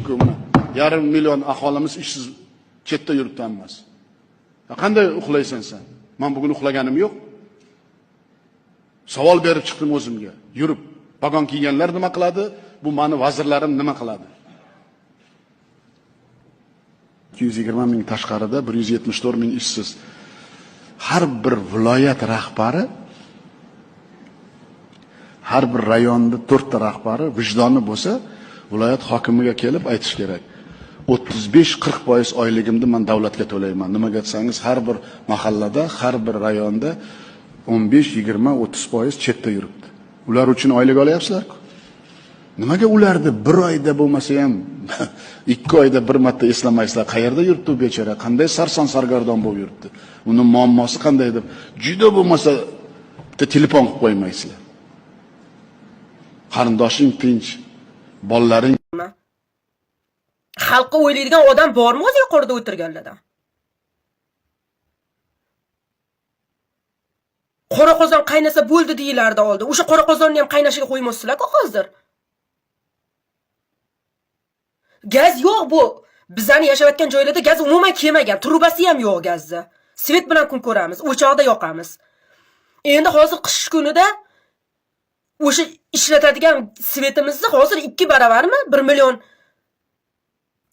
mumkin uni. 1,5 million aholimiz ishsiz chetda yuribdi. Qanday uxlaysan sen? Men bugun uxlaganim yo'q. Savol berib chiqdim o'zimga. Yurib, vagon kiyganlar nima qiladi? Bu meni vazirlarim nima qiladi? 220 ming tashqarida 174 ming ishsiz. Har bir viloyat rahbari, har bir rayonda 4 ta rahbari vijdoni bo'lsa, viloyat hokimiga kelib aytish kerak. 35-40% oyligimni men davlatga to'layman. Nimaga desangiz, har bir mahallada, har bir rayonda 15, 20, 30% chetda yuribdi. Ular uchun oylik olyapsizlar-ku. Nimaga ularni bir oyda bo'lmasa ham 2 oyda bir marta eslamaysizlar? Qayerda yuribdi u bechora? Qanday sarson sargardon bo'lib yuribdi? Uning muammosi qanday deb juda bo'lmasa telefon qilib qo'ymaysizlar. Qarindoshing tinch, bolalaring. Xalqqa o'ylaydigan odam bormi o'zi yuqorida o'tirganlardan? Qora qozon qaynasa bo'ldi deyilardi oldin. O'sha qora qozonni ham qaynashiga qo'ymoqsizlar-ku hozir. Gaz yo'q bu. Bizlarni yashayotgan joylarda gaz umuman kelmagan. Trubasi ham yo'q gazni. Svet bilan kun ko'ramiz, o'choqda yoqamiz. Endi hozir qish kunida o'sha ishlatadigan svetimizni hozir 2 baravarmi? 1 million.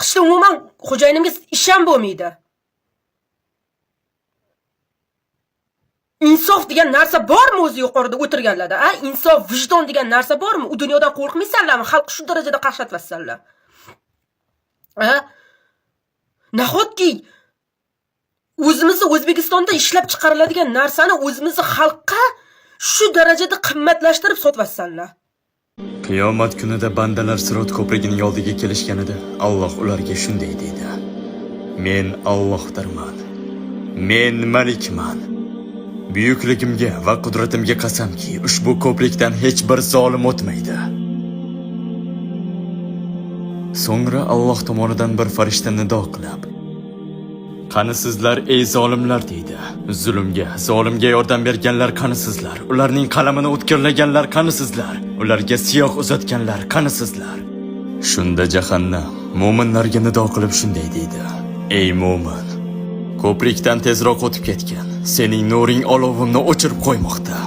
Qishda umuman xo'jayinimga ish ham bo'lmaydi. Insof degan narsa bormi o'zi yuqorida o'tirganlarda? Insof, vijdon degan narsa bormi? U dunyodan qo'rqmaysanlarmi? Xalq shu darajada qashlatvasanlar. Nahotki o'zimizni O'zbekistonda ishlab chiqariladigan narsani o'zimizni xalqqa shu darajada qimmatlashtirib sotvasanlar. Qiyomat kunida bandalar Sirot ko'prigining oldiga kelishganida Alloh ularga shunday deydi: Men Allohdirman. Men Malikman. Buyukligimga va qudratimga qasamki, ushbu ko'prikdan hech bir zolim o'tmaydi. So'ngra Alloh tomonidan bir farishta nido qilib: Qani sizlar ey zolimlar deydi. Zolimga yordam berganlar qani sizlar? Ularning qalamini o'tkirlaganlar qani sizlar? Ularga siyoh uzatganlar qani sizlar? Shunda jahannam mu'minlarga nido qilib shunday deydi: Ey mu'min, ko'prikdan tezroq o'tib ketgan. Sening nuring olovimni o'chirib qo'ymoqda.